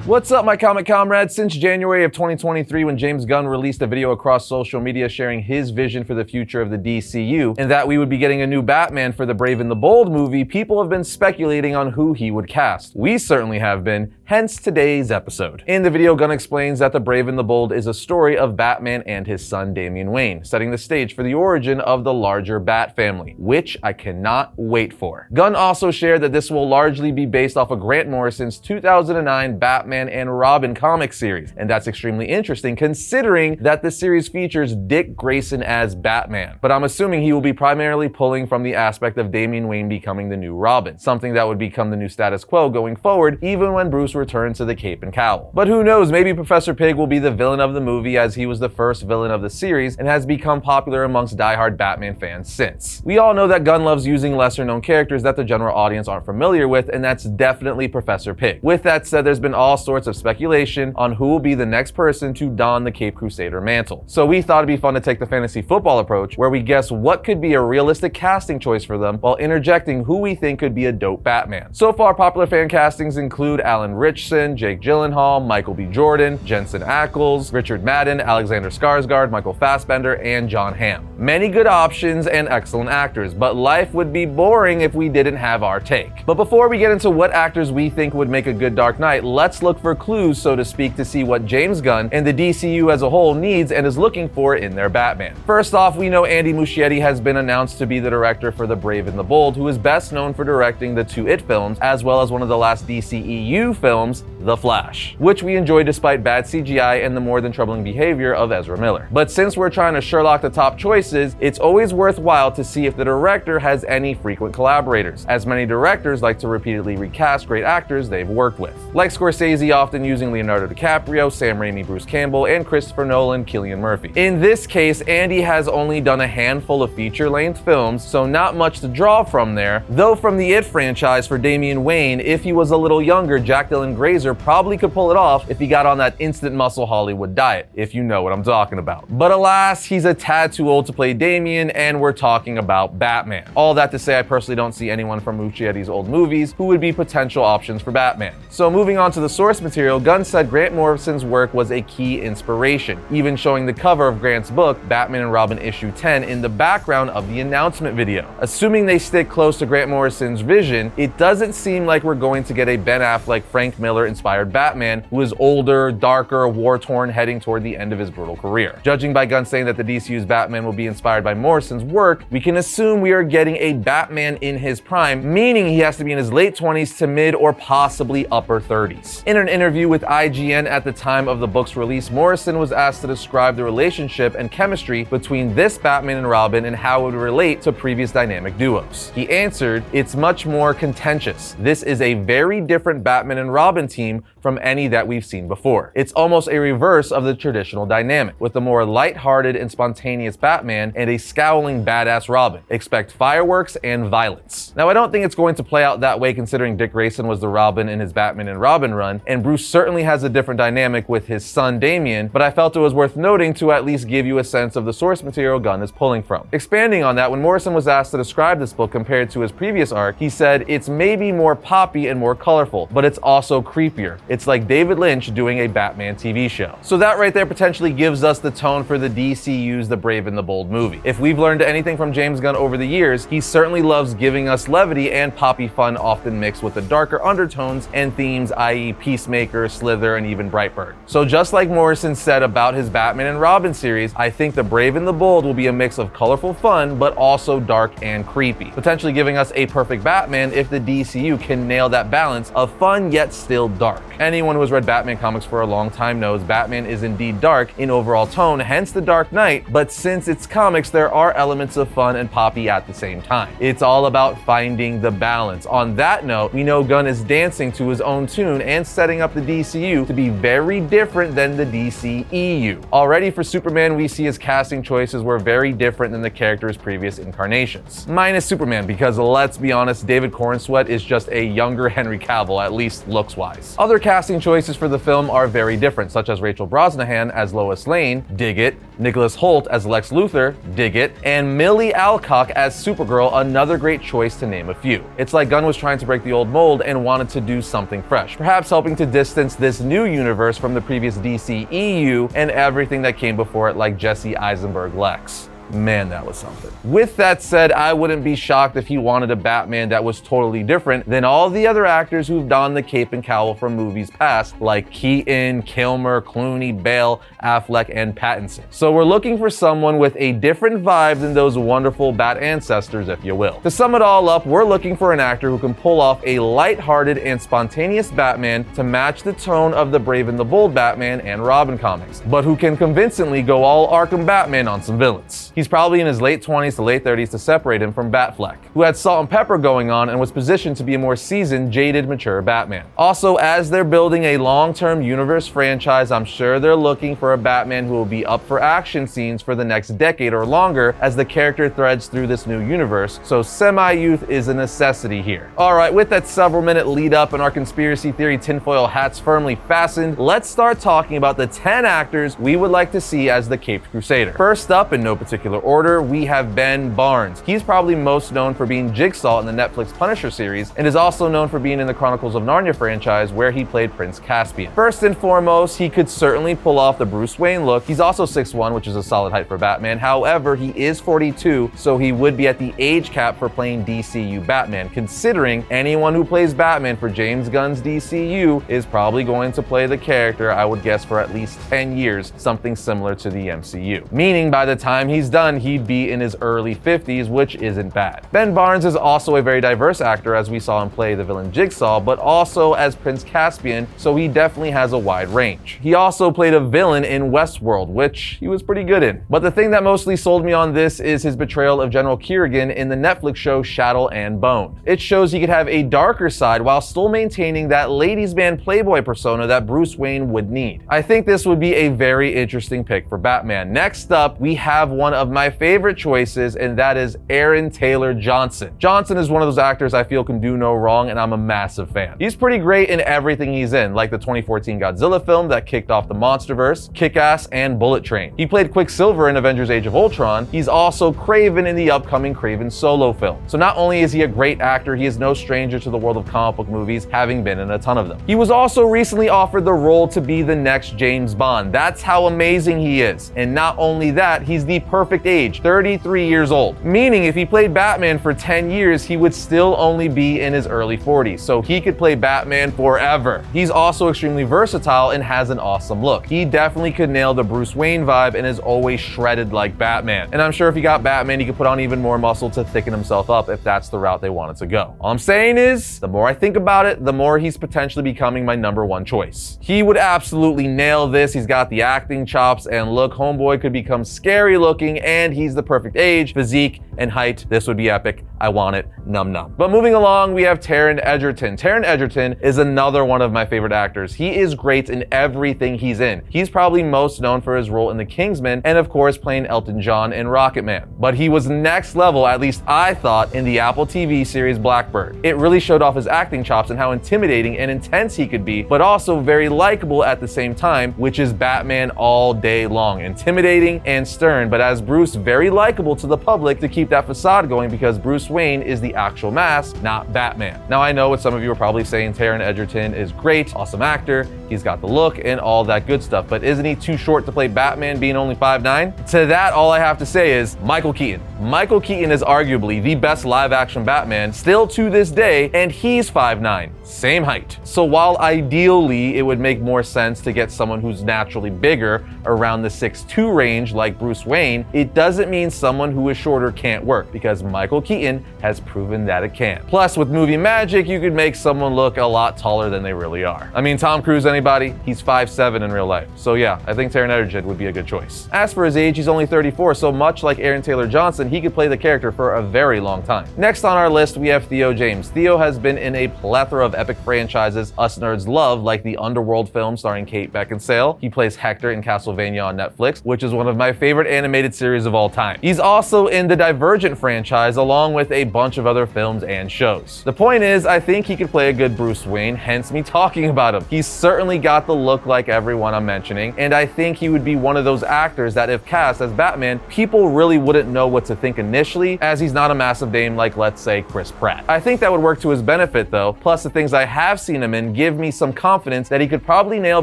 What's up, my comic comrades? Since January of 2023, when James Gunn released a video across social media sharing his vision for the future of the DCU, and that we would be getting a new Batman for the Brave and the Bold movie, people have been speculating on who he would cast. We certainly have been, hence today's episode. In the video, Gunn explains that The Brave and the Bold is a story of Batman and his son Damian Wayne, setting the stage for the origin of the larger Bat family, which I cannot wait for. Gunn also shared that this will largely be based off of Grant Morrison's 2009 Batman and Robin comic series, and that's extremely interesting considering that the series features Dick Grayson as Batman. But I'm assuming he will be primarily pulling from the aspect of Damian Wayne becoming the new Robin, something that would become the new status quo going forward even when Bruce returns to the Cape and Cowl. But who knows, maybe Professor Pig will be the villain of the movie, as he was the first villain of the series and has become popular amongst diehard Batman fans since. We all know that Gunn loves using lesser known characters that the general audience aren't familiar with, and that's definitely Professor Pig. With that said, there's been all sorts of speculation on who will be the next person to don the Cape Crusader mantle. So we thought it'd be fun to take the fantasy football approach, where we guess what could be a realistic casting choice for them while interjecting who we think could be a dope Batman. So far, popular fan castings include Alan Ritchson, Jake Gyllenhaal, Michael B. Jordan, Jensen Ackles, Richard Madden, Alexander Skarsgård, Michael Fassbender, and John Hamm. Many good options and excellent actors, but life would be boring if we didn't have our take. But before we get into what actors we think would make a good Dark Knight, let's look for clues, so to speak, to see what James Gunn and the DCU as a whole needs and is looking for in their Batman. First off, we know Andy Muschietti has been announced to be the director for The Brave and the Bold, who is best known for directing the two It films, as well as one of the last DCEU films, The Flash, which we enjoyed despite bad CGI and the more than troubling behavior of Ezra Miller. But since we're trying to Sherlock the top choices, it's always worthwhile to see if the director has any frequent collaborators, as many directors like to repeatedly recast great actors they've worked with, like Scorsese often using Leonardo DiCaprio, Sam Raimi, Bruce Campbell, and Christopher Nolan, Cillian Murphy. In this case, Andy has only done a handful of feature-length films, so not much to draw from there, though from the It franchise for Damian Wayne, if he was a little younger, Jack Dylan Grazer probably could pull it off if he got on that instant muscle Hollywood diet, if you know what I'm talking about. But alas, he's a tad too old to play Damian, and we're talking about Batman. All that to say, I personally don't see anyone from Muschiettti's old movies who would be potential options for Batman. So moving on to the source material, Gunn said Grant Morrison's work was a key inspiration, even showing the cover of Grant's book, Batman and Robin issue 10, in the background of the announcement video. Assuming they stick close to Grant Morrison's vision, it doesn't seem like we're going to get a Ben Affleck, Frank Miller inspired Batman who is older, darker, war-torn, heading toward the end of his brutal career. Judging by Gunn saying that the DCU's Batman will be inspired by Morrison's work, we can assume we are getting a Batman in his prime, meaning he has to be in his late 20s to mid or possibly upper 30s. In an interview with IGN at the time of the book's release, Morrison was asked to describe the relationship and chemistry between this Batman and Robin and how it would relate to previous dynamic duos. He answered, "It's much more contentious. This is a very different Batman and Robin team from any that we've seen before. It's almost a reverse of the traditional dynamic, with a more light-hearted and spontaneous Batman and a scowling badass Robin. Expect fireworks and violence." Now, I don't think it's going to play out that way considering Dick Grayson was the Robin in his Batman and Robin run, and Bruce certainly has a different dynamic with his son Damian, but I felt it was worth noting to at least give you a sense of the source material Gunn is pulling from. Expanding on that, when Morrison was asked to describe this book compared to his previous arc, he said, "It's maybe more poppy and more colorful, but it's also creepier. It's like David Lynch doing a Batman TV show." So that right there potentially gives us the tone for the DCU's The Brave and the Bold movie. If we've learned anything from James Gunn over the years, he certainly loves giving us levity and poppy fun, often mixed with the darker undertones and themes, i.e. Peacemaker, Slither, and even Brightburn. So just like Morrison said about his Batman and Robin series, I think The Brave and the Bold will be a mix of colorful fun, but also dark and creepy, potentially giving us a perfect Batman if the DCU can nail that balance of fun yet still dark. Anyone who has read Batman comics for a long time knows Batman is indeed dark in overall tone, hence the Dark Knight, but since it's comics, there are elements of fun and poppy at the same time. It's all about finding the balance. On that note, we know Gunn is dancing to his own tune and setting up the DCU to be very different than the DCEU. Already for Superman, we see his casting choices were very different than the character's previous incarnations. Minus Superman, because let's be honest, David Corenswet is just a younger Henry Cavill, at least look looks-wise. Other casting choices for the film are very different, such as Rachel Brosnahan as Lois Lane, dig it, Nicholas Hoult as Lex Luthor, dig it, and Millie Alcock as Supergirl, another great choice to name a few. It's like Gunn was trying to break the old mold and wanted to do something fresh, perhaps helping to distance this new universe from the previous DCEU and everything that came before it, like Jesse Eisenberg Lex. Man, that was something. With that said, I wouldn't be shocked if he wanted a Batman that was totally different than all the other actors who've donned the cape and cowl from movies past, like Keaton, Kilmer, Clooney, Bale, Affleck, and Pattinson. So we're looking for someone with a different vibe than those wonderful Bat ancestors, if you will. To sum it all up, we're looking for an actor who can pull off a light-hearted and spontaneous Batman to match the tone of the Brave and the Bold Batman and Robin comics, but who can convincingly go all Arkham Batman on some villains. He's probably in his late 20s to late 30s to separate him from Batfleck, who had salt and pepper going on and was positioned to be a more seasoned, jaded, mature Batman. Also, as they're building a long-term universe franchise, I'm sure they're looking for a Batman who will be up for action scenes for the next decade or longer as the character threads through this new universe, so semi-youth is a necessity here. Alright, with that several-minute lead-up and our conspiracy theory tinfoil hats firmly fastened, let's start talking about the 10 actors we would like to see as the Caped Crusader. First up, in no particular order, we have Ben Barnes. He's probably most known for being Jigsaw in the Netflix Punisher series, and is also known for being in the Chronicles of Narnia franchise, where he played Prince Caspian. First and foremost, he could certainly pull off the Bruce Wayne look. He's also 6'1", which is a solid height for Batman. However, he is 42, so he would be at the age cap for playing DCU Batman, considering anyone who plays Batman for James Gunn's DCU is probably going to play the character, I would guess, for at least 10 years, something similar to the MCU. Meaning by the time he's done, he'd be in his early 50s, which isn't bad. Ben Barnes is also a very diverse actor, as we saw him play the villain Jigsaw, but also as Prince Caspian, so he definitely has a wide range. He also played a villain in Westworld, which he was pretty good in. But the thing that mostly sold me on this is his portrayal of General Kerrigan in the Netflix show Shadow and Bone. It shows he could have a darker side while still maintaining that ladies' man playboy persona that Bruce Wayne would need. I think this would be a very interesting pick for Batman. Next up, we have one of my favorite choices, and that is Aaron Taylor Johnson. Johnson is one of those actors I feel can do no wrong, and I'm a massive fan. He's pretty great in everything he's in, like the 2014 Godzilla film that kicked off the Monsterverse, Kick-Ass, and Bullet Train. He played Quicksilver in Avengers Age of Ultron. He's also Kraven in the upcoming Kraven solo film. So not only is he a great actor, he is no stranger to the world of comic book movies, having been in a ton of them. He was also recently offered the role to be the next James Bond. That's how amazing he is. And not only that, he's the perfect age, 33 years old. Meaning if he played Batman for 10 years, he would still only be in his early 40s. So he could play Batman forever. He's also extremely versatile and has an awesome look. He definitely could nail the Bruce Wayne vibe and is always shredded like Batman. And I'm sure if he got Batman, he could put on even more muscle to thicken himself up if that's the route they wanted to go. All I'm saying is, the more I think about it, the more he's potentially becoming my #1 choice. He would absolutely nail this. He's got the acting chops, and look, homeboy could become scary looking, and he's the perfect age, physique, and height. This would be epic. I want it. Num num. But moving along, we have Taron Egerton. Taron Egerton is another one of my favorite actors. He is great in everything he's in. He's probably most known for his role in The Kingsman, and of course playing Elton John in Rocketman. But he was next level, at least I thought, in the Apple TV series Blackbird. It really showed off his acting chops and how intimidating and intense he could be, but also very likable at the same time, which is Batman all day long. Intimidating and stern, but as Bruce, very likable to the public to keep that facade going, because Bruce Wayne is the actual mask, not Batman. Now I know what some of you are probably saying, Taron Egerton is great, awesome actor, he's got the look and all that good stuff, but isn't he too short to play Batman being only 5'9"? To that, all I have to say is Michael Keaton. Michael Keaton is arguably the best live-action Batman still to this day, and he's 5'9", same height. So while ideally it would make more sense to get someone who's naturally bigger, around the 6'2" range like Bruce Wayne, it doesn't mean someone who is shorter can't work, because Michael Keaton has proven that it can. Plus, with movie magic, you could make someone look a lot taller than they really are. I mean, Tom Cruise anybody, he's 5'7" in real life. So yeah, I think Taron Egerton would be a good choice. As for his age, he's only 34, so much like Aaron Taylor Johnson, he could play the character for a very long time. Next on our list, we have Theo James. Theo has been in a plethora of epic franchises us nerds love, like the Underworld film starring Kate Beckinsale. He plays Hector in Castlevania on Netflix, which is one of my favorite animated series of all time. He's also in the Divergent franchise, along with a bunch of other films and shows. The point is, I think he could play a good Bruce Wayne, hence me talking about him. He's certainly got the look like everyone I'm mentioning, and I think he would be one of those actors that if cast as Batman, people really wouldn't know what to think initially, as he's not a massive name like, let's say, Chris Pratt. I think that would work to his benefit though, plus the things I have seen him in give me some confidence that he could probably nail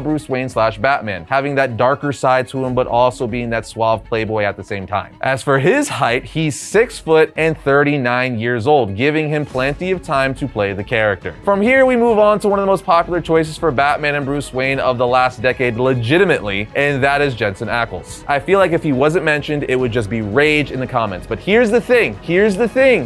Bruce Wayne / Batman, having that darker side to him but also being that suave playboy at the same time. As for his height, he's 6 foot and 39 years old, giving him plenty of time to play the character. From here, we move on to one of the most popular choices for Batman and Bruce Wayne of the last decade legitimately, and that is Jensen Ackles. I feel like if he wasn't mentioned, it would just be rage in the comments. But here's the thing.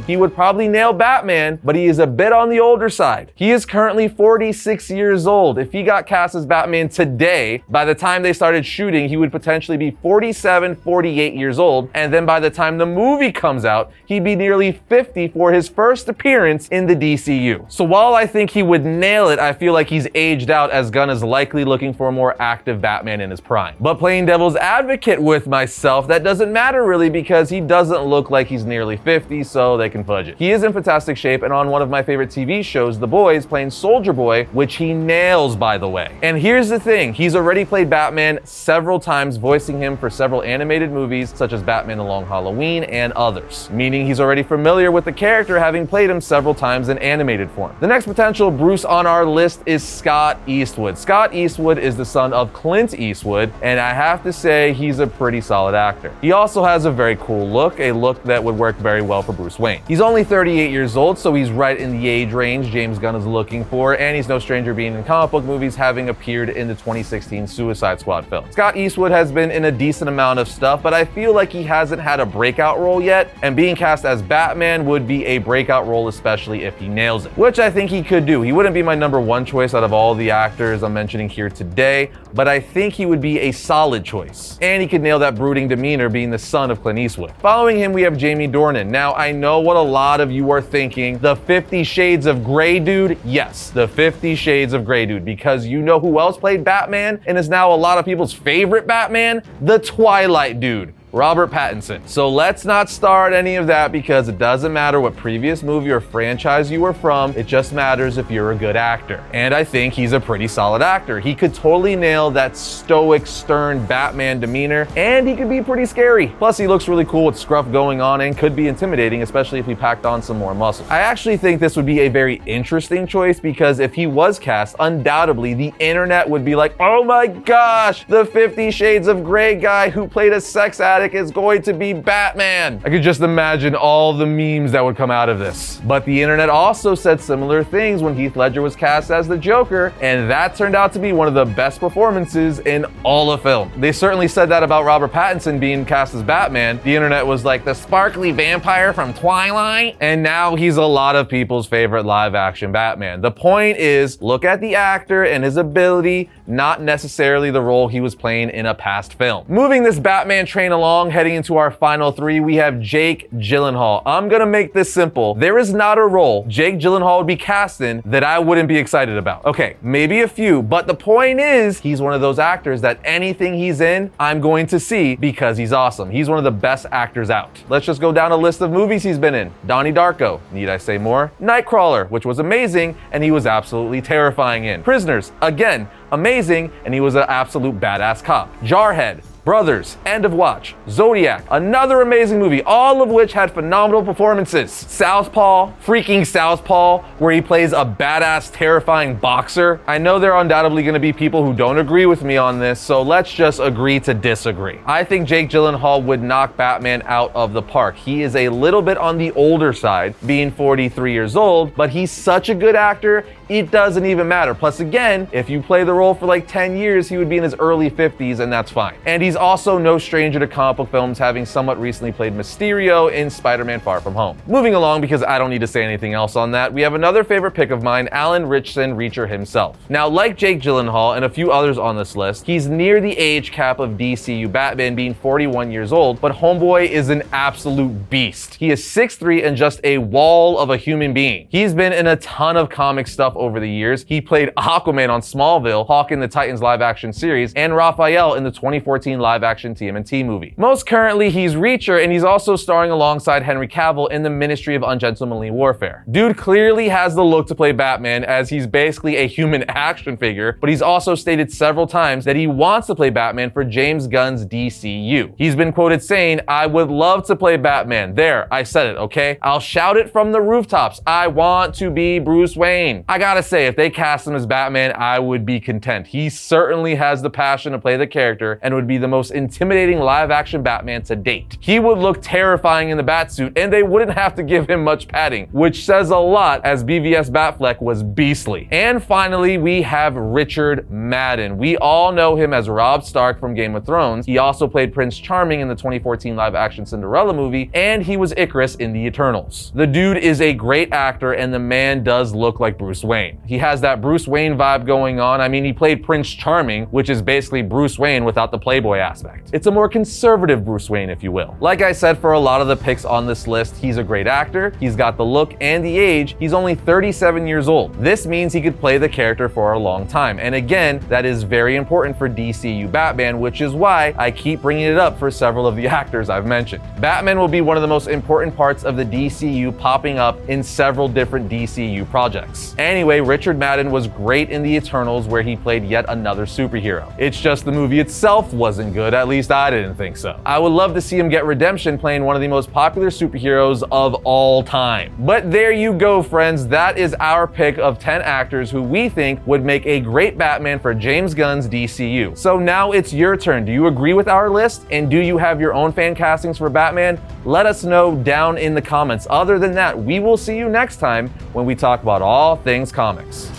He would probably nail Batman, but he is a bit on the older side. He is currently 46 years old. If he got cast as Batman today, by the time they started shooting, he would potentially be 47, 48 years old, and then by the time the movie comes out, he'd be nearly 50 for his first appearance in the DCU. So while I think he would nail it, I feel like he's aged out, as Gunn is likely looking for a more active Batman in his prime. But playing devil's advocate with myself, that doesn't matter really, because he doesn't look like he's nearly 50, so they can fudge it. He is in fantastic shape and on one of my favorite TV shows, The Boys, playing Soldier Boy, which he nails, by the way. And here's the thing, he's already played Batman several times, voicing him for several animated movies such as Batman The Long Halloween and others, meaning he's already familiar with the character, having played him several times in animated form. The next potential Bruce on our list is Scott Eastwood. Scott Eastwood is the son of Clint Eastwood, and I have to say he's a pretty solid actor. He also has a very cool look, a look that would work very well for Bruce Wayne. He's only 38 years old, so he's right in the age range James Gunn is looking for, and he's no stranger being in comic book movies, having appeared in the 2016 Suicide Squad film. Scott Eastwood has been in a decent amount of stuff, but I feel like he hasn't had a breakout role yet, and being cast as Batman would be a breakout role, especially if he nails it, which I think he could do. He wouldn't be my number one choice out of all the actors I'm mentioning here today, but I think he would be a solid choice, and he could nail that brooding demeanor being the son of Clint Eastwood. Following him, we have Jamie Dornan. Now, I know what a lot of you are thinking, the 50 Shades of Grey dude. Yes, the 50 Shades of Grey dude, because you know who else played Batman and is now a lot of people's favorite Batman? The Twilight dude, Robert Pattinson. So let's not start any of that, because it doesn't matter what previous movie or franchise you were from, it just matters if you're a good actor. And I think he's a pretty solid actor. He could totally nail that stoic, stern Batman demeanor, and he could be pretty scary. Plus, he looks really cool with scruff going on and could be intimidating, especially if he packed on some more muscle. I actually think this would be a very interesting choice, because if he was cast, undoubtedly the internet would be like, oh my gosh, the 50 Shades of Grey guy who played a sex addict is going to be Batman. I could just imagine all the memes that would come out of this. But the internet also said similar things when Heath Ledger was cast as the Joker, and that turned out to be one of the best performances in all of film. They certainly said that about Robert Pattinson being cast as Batman. The internet was like, the sparkly vampire from Twilight, and now he's a lot of people's favorite live action Batman. The point is, look at the actor and his ability, not necessarily the role he was playing in a past film. Moving this Batman train along, heading into our final three, we have Jake Gyllenhaal. I'm gonna make this simple. There is not a role Jake Gyllenhaal would be cast in that I wouldn't be excited about. Okay, maybe a few, but the point is, he's one of those actors that anything he's in, I'm going to see, because he's awesome. He's one of the best actors out. Let's just go down a list of movies he's been in. Donnie Darko, need I say more? Nightcrawler, which was amazing, and he was absolutely terrifying in. Prisoners, again, amazing, and he was an absolute badass cop. Jarhead, Brothers, End of Watch, Zodiac, another amazing movie, all of which had phenomenal performances. Southpaw, freaking Southpaw, where he plays a badass, terrifying boxer. I know there are undoubtedly going to be people who don't agree with me on this, so let's just agree to disagree. I think Jake Gyllenhaal would knock Batman out of the park. He is a little bit on the older side, being 43 years old, but he's such a good actor, it doesn't even matter. Plus, again, if you play the role for like 10 years, he would be in his early 50s, and that's fine. And he's also no stranger to comic book films, having somewhat recently played Mysterio in Spider-Man Far From Home. Moving along, because I don't need to say anything else on that, we have another favorite pick of mine, Alan Ritchson, Reacher himself. Now, like Jake Gyllenhaal and a few others on this list, he's near the age cap of DCU Batman, being 41 years old, but homeboy is an absolute beast. He is 6'3" and just a wall of a human being. He's been in a ton of comic stuff over the years. He played Aquaman on Smallville, Hawk in the Titans live-action series, and Raphael in the 2014 live-action TMNT movie. Most currently, he's Reacher, and he's also starring alongside Henry Cavill in the Ministry of Ungentlemanly Warfare. Dude clearly has the look to play Batman, as he's basically a human action figure, but he's also stated several times that he wants to play Batman for James Gunn's DCU. He's been quoted saying, "I would love to play Batman. There, I said it, okay? I'll shout it from the rooftops. I want to be Bruce Wayne." I gotta say, if they cast him as Batman, I would be content. He certainly has the passion to play the character and would be the most intimidating live-action Batman to date. He would look terrifying in the Batsuit, and they wouldn't have to give him much padding, which says a lot, as BVS Batfleck was beastly. And finally, we have Richard Madden. We all know him as Robb Stark from Game of Thrones. He also played Prince Charming in the 2014 live-action Cinderella movie, and he was Icarus in The Eternals. The dude is a great actor, and the man does look like Bruce Wayne. He has that Bruce Wayne vibe going on. I mean, he played Prince Charming, which is basically Bruce Wayne without the playboy aspect. It's a more conservative Bruce Wayne, if you will. Like I said, for a lot of the picks on this list, he's a great actor, he's got the look and the age, he's only 37 years old. This means he could play the character for a long time, and again, that is very important for DCU Batman, which is why I keep bringing it up for several of the actors I've mentioned. Batman will be one of the most important parts of the DCU, popping up in several different DCU projects. Anyway, Richard Madden was great in The Eternals, where he played yet another superhero. It's just the movie itself wasn't good, at least I didn't think so. I would love to see him get redemption playing one of the most popular superheroes of all time. But there you go, friends. That is our pick of 10 actors who we think would make a great Batman for James Gunn's DCU. So now it's your turn. Do you agree with our list? And do you have your own fan castings for Batman? Let us know down in the comments. Other than that, we will see you next time when we talk about all things comics.